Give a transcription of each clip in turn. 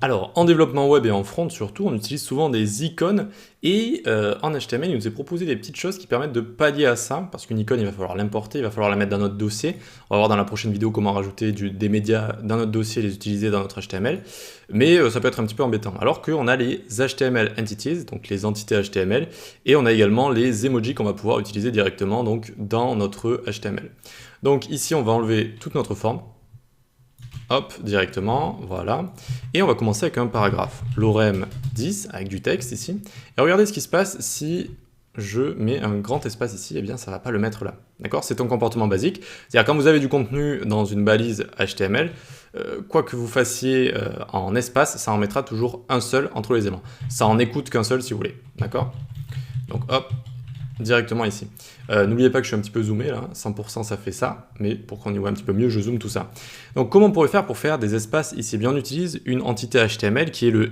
Alors, en développement web et en front surtout, on utilise souvent des icônes et en HTML, il nous est proposé des petites choses qui permettent de pallier à ça, parce qu'une icône, il va falloir l'importer, il va falloir la mettre dans notre dossier. On va voir dans la prochaine vidéo comment rajouter des médias dans notre dossier et les utiliser dans notre HTML, mais ça peut être un petit peu embêtant. Alors qu'on a les HTML entities, donc les entités HTML, et on a également les emojis qu'on va pouvoir utiliser directement donc, dans notre HTML. Donc ici, on va enlever toute notre forme. Hop, directement, voilà. Et on va commencer avec un paragraphe. Lorem 10, avec du texte ici. Et regardez ce qui se passe si je mets un grand espace ici, eh bien ça ne va pas le mettre là. D'accord? C'est un comportement basique. C'est-à-dire quand vous avez du contenu dans une balise HTML, quoi que vous fassiez en espace, ça en mettra toujours un seul entre les éléments. Ça en écoute qu'un seul si vous voulez. D'accord? Donc hop, directement ici. N'oubliez pas que je suis un petit peu zoomé là, 100% ça fait ça, mais pour qu'on y voit un petit peu mieux, je zoome tout ça. Donc comment on pourrait faire pour faire des espaces ici? Eh bien, on utilise une entité HTML qui est le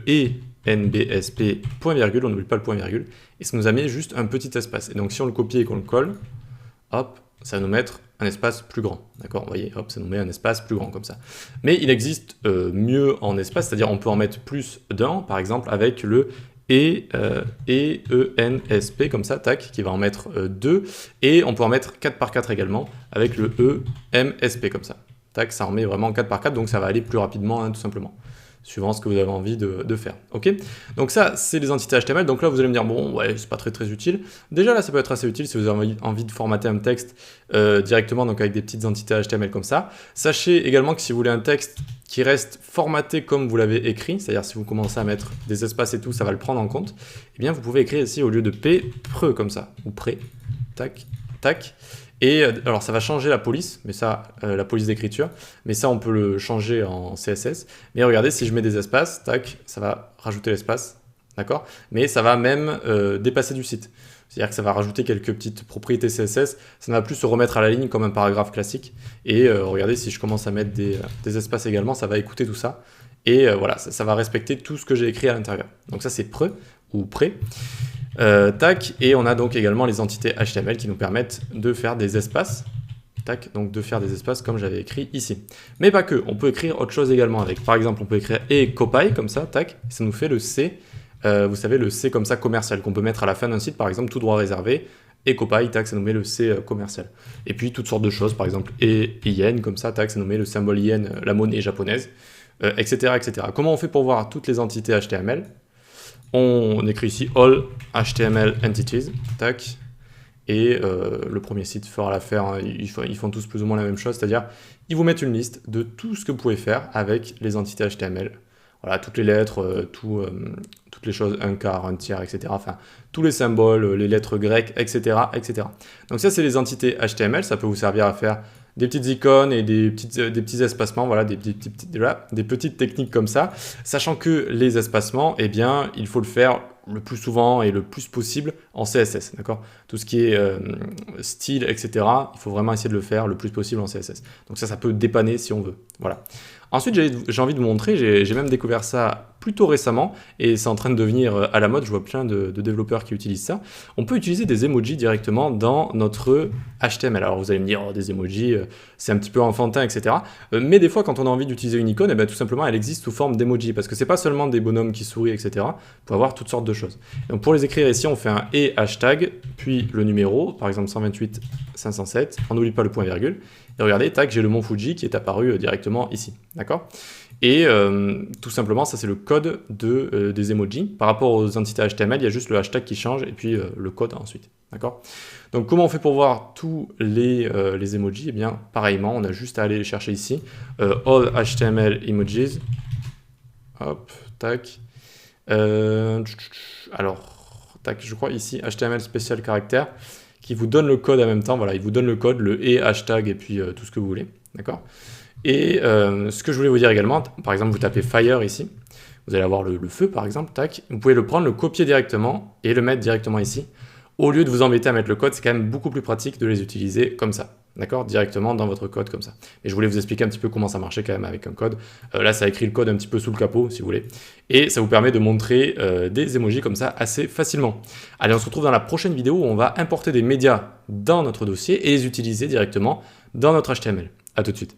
enbsp point virgule, on n'oublie pas le point virgule, et ça nous a mis juste un petit espace. Et donc si on le copie et qu'on le colle, hop, ça va nous mettre un espace plus grand. D'accord? Vous voyez, hop, ça nous met un espace plus grand comme ça. Mais il existe mieux en espace, c'est-à-dire on peut en mettre plus d'un, par exemple avec le ENSP comme ça, tac, qui va en mettre 2, et on peut en mettre 4 par 4 également, avec le EMSP comme ça. Tac, ça en met vraiment 4 par 4, donc ça va aller plus rapidement, hein, tout simplement, suivant ce que vous avez envie de faire. Ok? Donc ça, c'est les entités HTML, donc là vous allez me dire, bon, ouais, c'est pas très utile. Déjà là, ça peut être assez utile si vous avez envie de formater un texte directement, donc avec des petites entités HTML comme ça. Sachez également que si vous voulez un texte qui reste formaté comme vous l'avez écrit, c'est-à-dire si vous commencez à mettre des espaces et tout, ça va le prendre en compte, eh bien vous pouvez écrire ici au lieu de P, PRE comme ça, ou PRE, tac, tac, et alors ça va changer la police, mais ça, la police d'écriture, mais ça on peut le changer en CSS, mais regardez si je mets des espaces, tac, ça va rajouter l'espace, d'accord, mais ça va même dépasser du site. C'est-à-dire que ça va rajouter quelques petites propriétés CSS, ça ne va plus se remettre à la ligne comme un paragraphe classique. Et regardez, si je commence à mettre des espaces également, ça va écouter tout ça. Et voilà, ça va respecter tout ce que j'ai écrit à l'intérieur. Donc ça, c'est pre ou pré. Tac, et on a donc également les entités HTML qui nous permettent de faire des espaces. Tac, donc de faire des espaces comme j'avais écrit ici. Mais pas que, on peut écrire autre chose également avec. Par exemple, on peut écrire et copy comme ça, tac, et ça nous fait le C. Vous savez, le C comme ça commercial qu'on peut mettre à la fin d'un site, par exemple, tout droit réservé, et copy, tac, ça nous met le C commercial. Et puis toutes sortes de choses, par exemple, et yen, comme ça, tac, ça nous met le symbole yen, la monnaie japonaise, etc., etc. Comment on fait pour voir toutes les entités HTML? On écrit ici all HTML entities, tac, et le premier site fera l'affaire, hein, ils font tous plus ou moins la même chose, c'est-à-dire ils vous mettent une liste de tout ce que vous pouvez faire avec les entités HTML. Voilà, toutes les lettres, toutes les choses, un quart, un tiers, etc. Enfin, tous les symboles, les lettres grecques, etc., etc. Donc ça, c'est les entités HTML. Ça peut vous servir à faire des petites icônes et des petits espacements, voilà, des petites techniques comme ça. Sachant que les espacements, eh bien, il faut le faire le plus souvent et le plus possible en CSS, d'accord? Tout ce qui est style, etc., il faut vraiment essayer de le faire le plus possible en CSS. Donc ça peut dépanner si on veut, voilà. Ensuite, j'ai envie de vous montrer, j'ai même découvert ça plutôt récemment, et c'est en train de devenir à la mode, je vois plein de développeurs qui utilisent ça. On peut utiliser des emojis directement dans notre HTML. Alors vous allez me dire, oh, des emojis, c'est un petit peu enfantin, etc. Mais des fois, quand on a envie d'utiliser une icône, eh bien, tout simplement, elle existe sous forme d'emoji, parce que c'est pas seulement des bonhommes qui sourient, etc. Vous pouvez avoir toutes sortes de choses. Donc pour les écrire ici, on fait un et hashtag, puis le numéro, par exemple 128 507, on n'oublie pas le point virgule, et regardez, tac, j'ai le mont Fuji qui est apparu directement ici, d'accord? Et tout simplement, ça c'est le code des emojis. Par rapport aux entités HTML, il y a juste le hashtag qui change, et puis le code ensuite, d'accord? Donc comment on fait pour voir tous les emojis? Eh bien, pareillement, on a juste à aller les chercher ici, all HTML emojis, hop, tac, alors, tac, je crois ici, HTML spécial caractère, qui vous donne le code en même temps, voilà, il vous donne le code, le et hashtag, et puis tout ce que vous voulez, d'accord? Et ce que je voulais vous dire également, par exemple, vous tapez fire ici, vous allez avoir le feu, par exemple, tac, vous pouvez le prendre, le copier directement, et le mettre directement ici. Au lieu de vous embêter à mettre le code, c'est quand même beaucoup plus pratique de les utiliser comme ça, d'accord, directement dans votre code comme ça. Et je voulais vous expliquer un petit peu comment ça marchait quand même avec un code. Là, ça écrit le code un petit peu sous le capot, si vous voulez. Et ça vous permet de montrer des emojis comme ça assez facilement. Allez, on se retrouve dans la prochaine vidéo où on va importer des médias dans notre dossier et les utiliser directement dans notre HTML. À tout de suite.